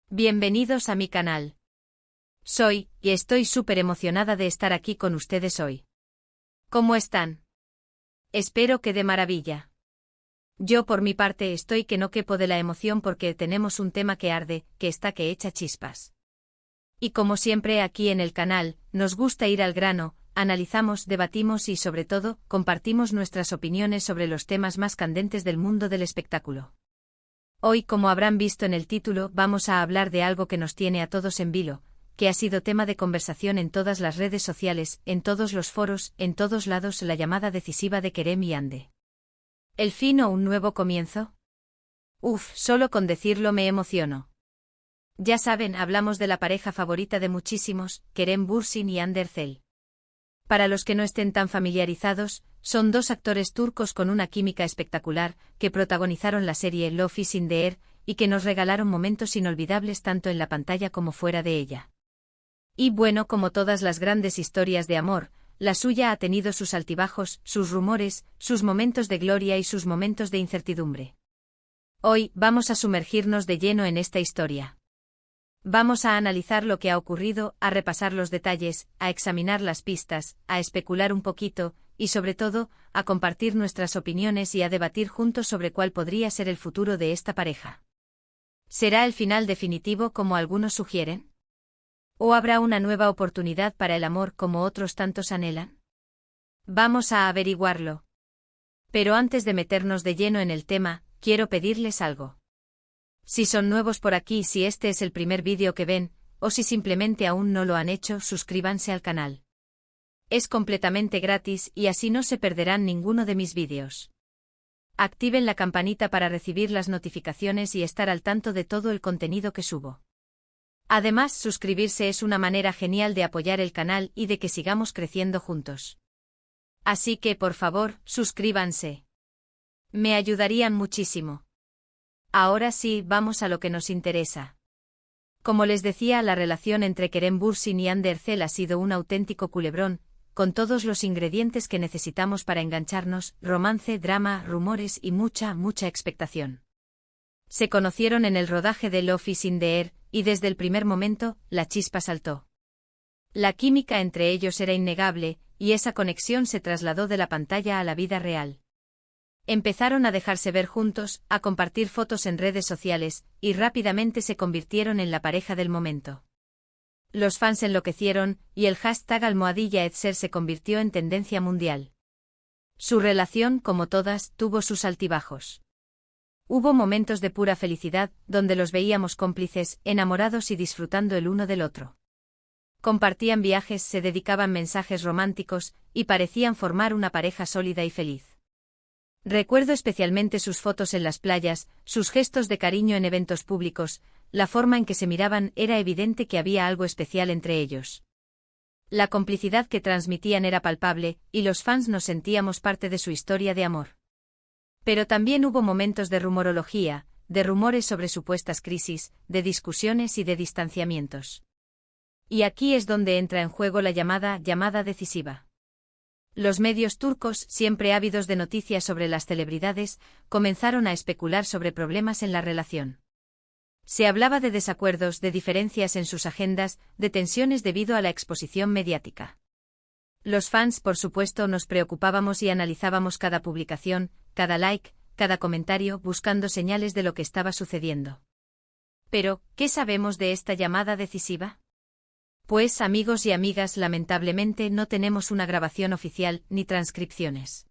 Bienvenidos a mi canal. Y estoy súper emocionada de estar aquí con ustedes hoy. ¿Cómo están? Espero que de maravilla. Yo por mi parte estoy que no quepo de la emoción porque tenemos un tema que arde, que está que echa chispas. Y como siempre aquí en el canal, nos gusta ir al grano, analizamos, debatimos y sobre todo, compartimos nuestras opiniones sobre los temas más candentes del mundo del espectáculo. Hoy, como habrán visto en el título, vamos a hablar de algo que nos tiene a todos en vilo, que ha sido tema de conversación en todas las redes sociales, en todos los foros, en todos lados, la llamada decisiva de Kerem y Hande. ¿El fin o un nuevo comienzo? Solo con decirlo me emociono. Ya saben, hablamos de la pareja favorita de muchísimos, Kerem Bürsin y Hande Erçel. Para los que no estén tan familiarizados, son dos actores turcos con una química espectacular, que protagonizaron la serie Love is in the Air, y que nos regalaron momentos inolvidables tanto en la pantalla como fuera de ella. Y bueno, como todas las grandes historias de amor, la suya ha tenido sus altibajos, sus rumores, sus momentos de gloria y sus momentos de incertidumbre. Hoy, vamos a sumergirnos de lleno en esta historia. Vamos a analizar lo que ha ocurrido, a repasar los detalles, a examinar las pistas, a especular un poquito, y sobre todo, a compartir nuestras opiniones y a debatir juntos sobre cuál podría ser el futuro de esta pareja. ¿Será el final definitivo como algunos sugieren? ¿O habrá una nueva oportunidad para el amor como otros tantos anhelan? Vamos a averiguarlo. Pero antes de meternos de lleno en el tema, quiero pedirles algo. Si son nuevos por aquí, si este es el primer vídeo que ven, o si simplemente aún no lo han hecho, suscríbanse al canal. Es completamente gratis y así no se perderán ninguno de mis vídeos. Activen la campanita para recibir las notificaciones y estar al tanto de todo el contenido que subo. Además, suscribirse es una manera genial de apoyar el canal y de que sigamos creciendo juntos. Así que, por favor, suscríbanse. Me ayudarían muchísimo. Ahora sí, vamos a lo que nos interesa. Como les decía, la relación entre Kerem Bürsin y Hande Erçel ha sido un auténtico culebrón, con todos los ingredientes que necesitamos para engancharnos: romance, drama, rumores y mucha expectación. Se conocieron en el rodaje de Love is in the Air, y desde el primer momento, la chispa saltó. La química entre ellos era innegable, y esa conexión se trasladó de la pantalla a la vida real. Empezaron a dejarse ver juntos, a compartir fotos en redes sociales, y rápidamente se convirtieron en la pareja del momento. Los fans enloquecieron, y el hashtag #Etser se convirtió en tendencia mundial. Su relación, como todas, tuvo sus altibajos. Hubo momentos de pura felicidad, donde los veíamos cómplices, enamorados y disfrutando el uno del otro. Compartían viajes, se dedicaban mensajes románticos, y parecían formar una pareja sólida y feliz. Recuerdo especialmente sus fotos en las playas, sus gestos de cariño en eventos públicos, la forma en que se miraban, era evidente que había algo especial entre ellos. La complicidad que transmitían era palpable, y los fans nos sentíamos parte de su historia de amor. Pero también hubo momentos de rumorología, de rumores sobre supuestas crisis, de discusiones y de distanciamientos. Y aquí es donde entra en juego la llamada decisiva. Los medios turcos, siempre ávidos de noticias sobre las celebridades, comenzaron a especular sobre problemas en la relación. Se hablaba de desacuerdos, de diferencias en sus agendas, de tensiones debido a la exposición mediática. Los fans, por supuesto, nos preocupábamos y analizábamos cada publicación, cada like, cada comentario, buscando señales de lo que estaba sucediendo. Pero, ¿qué sabemos de esta llamada decisiva? Pues, amigos y amigas, lamentablemente no tenemos una grabación oficial, ni transcripciones.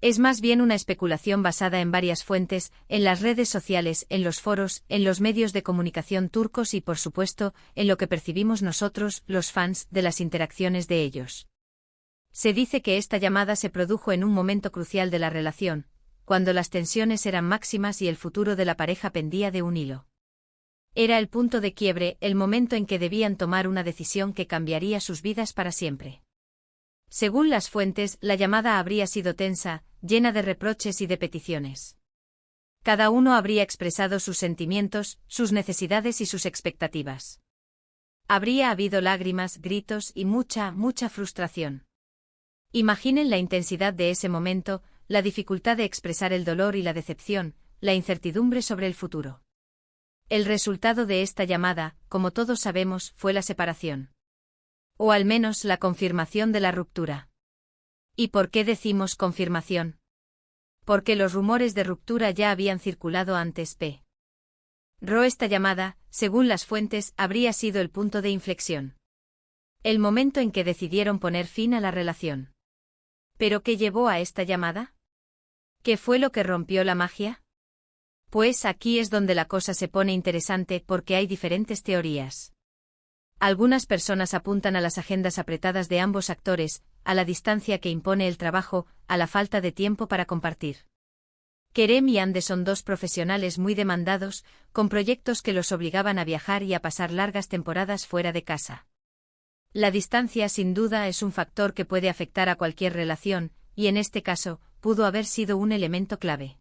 Es más bien una especulación basada en varias fuentes, en las redes sociales, en los foros, en los medios de comunicación turcos y, por supuesto, en lo que percibimos nosotros, los fans, de las interacciones de ellos. Se dice que esta llamada se produjo en un momento crucial de la relación, cuando las tensiones eran máximas y el futuro de la pareja pendía de un hilo. Era el punto de quiebre, el momento en que debían tomar una decisión que cambiaría sus vidas para siempre. Según las fuentes, la llamada habría sido tensa, llena de reproches y de peticiones. Cada uno habría expresado sus sentimientos, sus necesidades y sus expectativas. Habría habido lágrimas, gritos y mucha frustración. Imaginen la intensidad de ese momento, la dificultad de expresar el dolor y la decepción, la incertidumbre sobre el futuro. El resultado de esta llamada, como todos sabemos, fue la separación. O al menos la confirmación de la ruptura. ¿Y por qué decimos confirmación? Porque los rumores de ruptura ya habían circulado antes. Esta llamada, según las fuentes, habría sido el punto de inflexión. El momento en que decidieron poner fin a la relación. ¿Pero qué llevó a esta llamada? ¿Qué fue lo que rompió la magia? Pues aquí es donde la cosa se pone interesante porque hay diferentes teorías. Algunas personas apuntan a las agendas apretadas de ambos actores, a la distancia que impone el trabajo, a la falta de tiempo para compartir. Kerem y Ande son dos profesionales muy demandados, con proyectos que los obligaban a viajar y a pasar largas temporadas fuera de casa. La distancia sin duda es un factor que puede afectar a cualquier relación, y en este caso, pudo haber sido un elemento clave.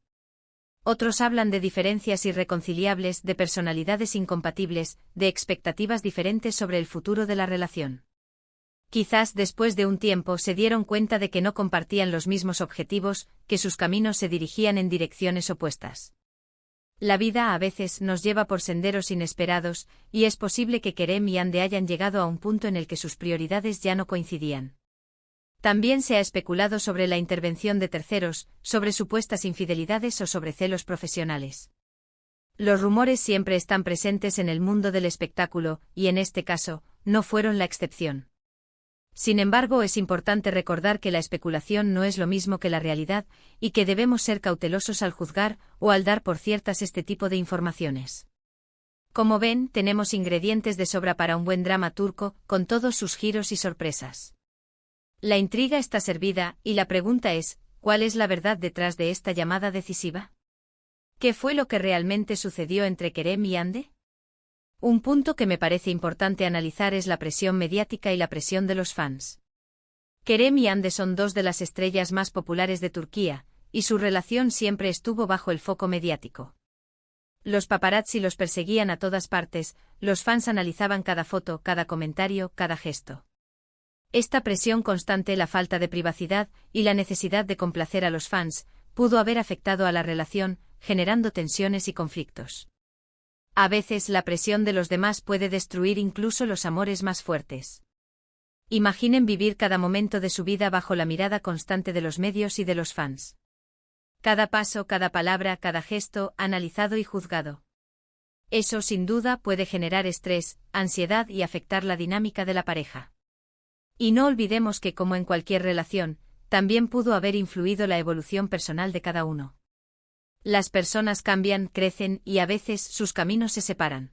Otros hablan de diferencias irreconciliables, de personalidades incompatibles, de expectativas diferentes sobre el futuro de la relación. Quizás después de un tiempo se dieron cuenta de que no compartían los mismos objetivos, que sus caminos se dirigían en direcciones opuestas. La vida a veces nos lleva por senderos inesperados, y es posible que Kerem y Ande hayan llegado a un punto en el que sus prioridades ya no coincidían. También se ha especulado sobre la intervención de terceros, sobre supuestas infidelidades o sobre celos profesionales. Los rumores siempre están presentes en el mundo del espectáculo, y en este caso, no fueron la excepción. Sin embargo, es importante recordar que la especulación no es lo mismo que la realidad, y que debemos ser cautelosos al juzgar o al dar por ciertas este tipo de informaciones. Como ven, tenemos ingredientes de sobra para un buen drama turco, con todos sus giros y sorpresas. La intriga está servida, y la pregunta es, ¿cuál es la verdad detrás de esta llamada decisiva? ¿Qué fue lo que realmente sucedió entre Kerem y Ande? Un punto que me parece importante analizar es la presión mediática y la presión de los fans. Kerem y Ande son dos de las estrellas más populares de Turquía, y su relación siempre estuvo bajo el foco mediático. Los paparazzi los perseguían a todas partes, los fans analizaban cada foto, cada comentario, cada gesto. Esta presión constante, la falta de privacidad y la necesidad de complacer a los fans, pudo haber afectado a la relación, generando tensiones y conflictos. A veces la presión de los demás puede destruir incluso los amores más fuertes. Imaginen vivir cada momento de su vida bajo la mirada constante de los medios y de los fans. Cada paso, cada palabra, cada gesto, analizado y juzgado. Eso sin duda puede generar estrés, ansiedad y afectar la dinámica de la pareja. Y no olvidemos que, como en cualquier relación, también pudo haber influido la evolución personal de cada uno. Las personas cambian, crecen y a veces sus caminos se separan.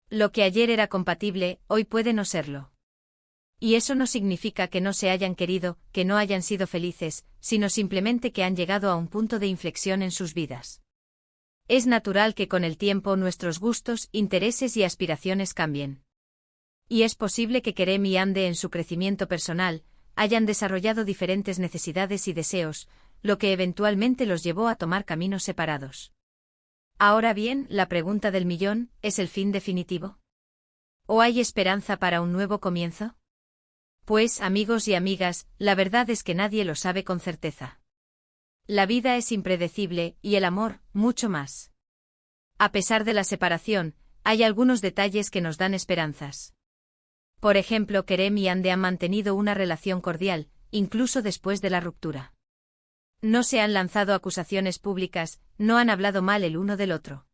Lo que ayer era compatible, hoy puede no serlo. Y eso no significa que no se hayan querido, que no hayan sido felices, sino simplemente que han llegado a un punto de inflexión en sus vidas. Es natural que con el tiempo nuestros gustos, intereses y aspiraciones cambien. Y es posible que Kerem y Ande en su crecimiento personal hayan desarrollado diferentes necesidades y deseos, lo que eventualmente los llevó a tomar caminos separados. Ahora bien, la pregunta del millón, ¿es el fin definitivo? ¿O hay esperanza para un nuevo comienzo? Pues, amigos y amigas, la verdad es que nadie lo sabe con certeza. La vida es impredecible, y el amor, mucho más. A pesar de la separación, hay algunos detalles que nos dan esperanzas. Por ejemplo, Kerem y Ande han mantenido una relación cordial, incluso después de la ruptura. No se han lanzado acusaciones públicas, no han hablado mal el uno del otro.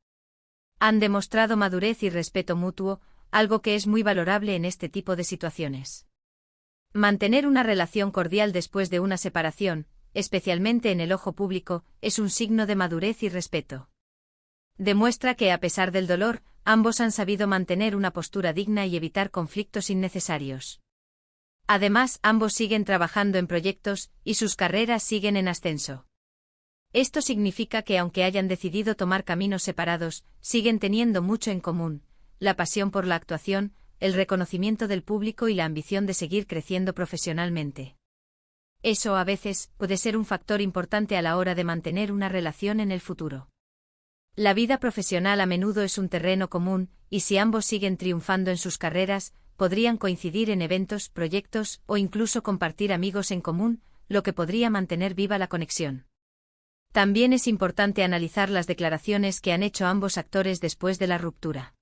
Han demostrado madurez y respeto mutuo, algo que es muy valorable en este tipo de situaciones. Mantener una relación cordial después de una separación, especialmente en el ojo público, es un signo de madurez y respeto. Demuestra que a pesar del dolor, ambos han sabido mantener una postura digna y evitar conflictos innecesarios. Además, ambos siguen trabajando en proyectos, y sus carreras siguen en ascenso. Esto significa que aunque hayan decidido tomar caminos separados, siguen teniendo mucho en común: la pasión por la actuación, el reconocimiento del público y la ambición de seguir creciendo profesionalmente. Eso a veces puede ser un factor importante a la hora de mantener una relación en el futuro. La vida profesional a menudo es un terreno común, y si ambos siguen triunfando en sus carreras, podrían coincidir en eventos, proyectos o incluso compartir amigos en común, lo que podría mantener viva la conexión. También es importante analizar las declaraciones que han hecho ambos actores después de la ruptura.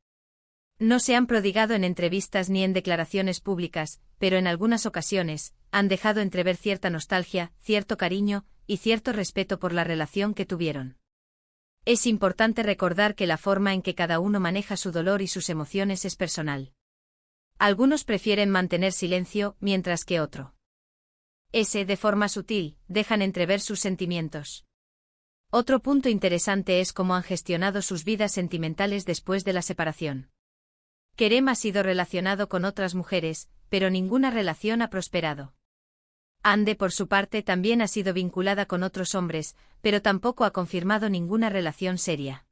No se han prodigado en entrevistas ni en declaraciones públicas, pero en algunas ocasiones, han dejado entrever cierta nostalgia, cierto cariño y cierto respeto por la relación que tuvieron. Es importante recordar que la forma en que cada uno maneja su dolor y sus emociones es personal. Algunos prefieren mantener silencio, mientras que otro. De forma sutil, dejan entrever sus sentimientos. Otro punto interesante es cómo han gestionado sus vidas sentimentales después de la separación. Kerem ha sido relacionado con otras mujeres, pero ninguna relación ha prosperado. Hande, por su parte, también ha sido vinculada con otros hombres, pero tampoco ha confirmado ninguna relación seria.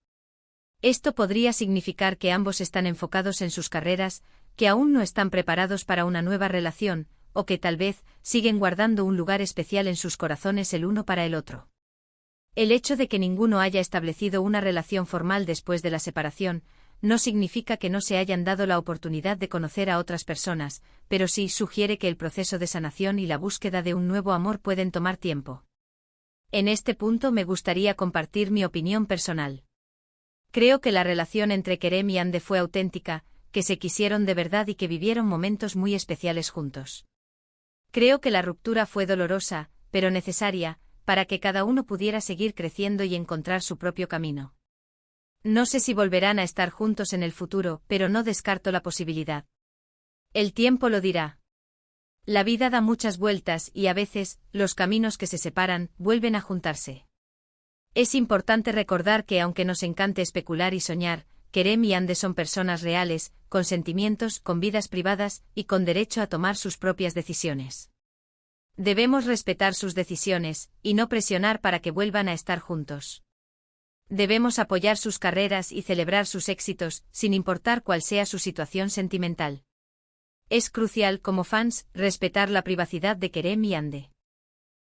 Esto podría significar que ambos están enfocados en sus carreras, que aún no están preparados para una nueva relación, o que tal vez siguen guardando un lugar especial en sus corazones el uno para el otro. El hecho de que ninguno haya establecido una relación formal después de la separación, no significa que no se hayan dado la oportunidad de conocer a otras personas, pero sí sugiere que el proceso de sanación y la búsqueda de un nuevo amor pueden tomar tiempo. En este punto me gustaría compartir mi opinión personal. Creo que la relación entre Kerem y Hande fue auténtica, que se quisieron de verdad y que vivieron momentos muy especiales juntos. Creo que la ruptura fue dolorosa, pero necesaria, para que cada uno pudiera seguir creciendo y encontrar su propio camino. No sé si volverán a estar juntos en el futuro, pero no descarto la posibilidad. El tiempo lo dirá. La vida da muchas vueltas y a veces, los caminos que se separan, vuelven a juntarse. Es importante recordar que aunque nos encante especular y soñar, Kerem y Hande son personas reales, con sentimientos, con vidas privadas y con derecho a tomar sus propias decisiones. Debemos respetar sus decisiones, y no presionar para que vuelvan a estar juntos. Debemos apoyar sus carreras y celebrar sus éxitos, sin importar cuál sea su situación sentimental. Es crucial, como fans, respetar la privacidad de Kerem y Hande.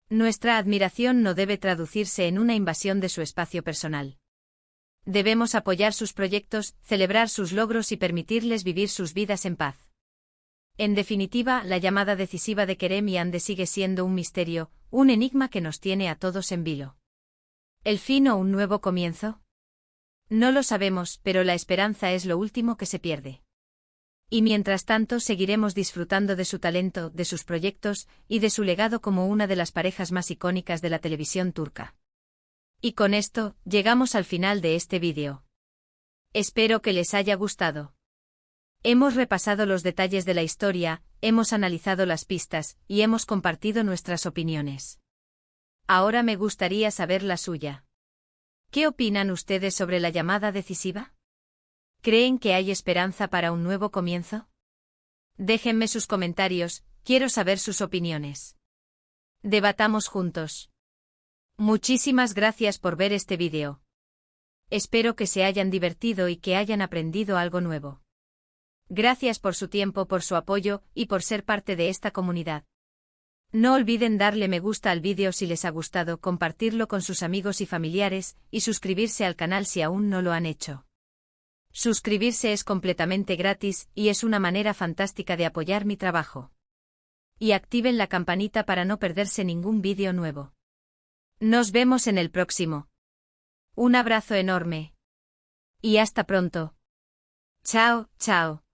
Nuestra admiración no debe traducirse en una invasión de su espacio personal. Debemos apoyar sus proyectos, celebrar sus logros y permitirles vivir sus vidas en paz. En definitiva, la llamada decisiva de Kerem y Hande sigue siendo un misterio, un enigma que nos tiene a todos en vilo. ¿El fin o un nuevo comienzo? No lo sabemos, pero la esperanza es lo último que se pierde. Y mientras tanto seguiremos disfrutando de su talento, de sus proyectos, y de su legado como una de las parejas más icónicas de la televisión turca. Y con esto, llegamos al final de este vídeo. Espero que les haya gustado. Hemos repasado los detalles de la historia, hemos analizado las pistas, y hemos compartido nuestras opiniones. Ahora me gustaría saber la suya. ¿Qué opinan ustedes sobre la llamada decisiva? ¿Creen que hay esperanza para un nuevo comienzo? Déjenme sus comentarios, quiero saber sus opiniones. Debatamos juntos. Muchísimas gracias por ver este vídeo. Espero que se hayan divertido y que hayan aprendido algo nuevo. Gracias por su tiempo, por su apoyo y por ser parte de esta comunidad. No olviden darle me gusta al vídeo si les ha gustado, compartirlo con sus amigos y familiares, y suscribirse al canal si aún no lo han hecho. Suscribirse es completamente gratis y es una manera fantástica de apoyar mi trabajo. Y activen la campanita para no perderse ningún vídeo nuevo. Nos vemos en el próximo. Un abrazo enorme. Y hasta pronto. Chao, chao.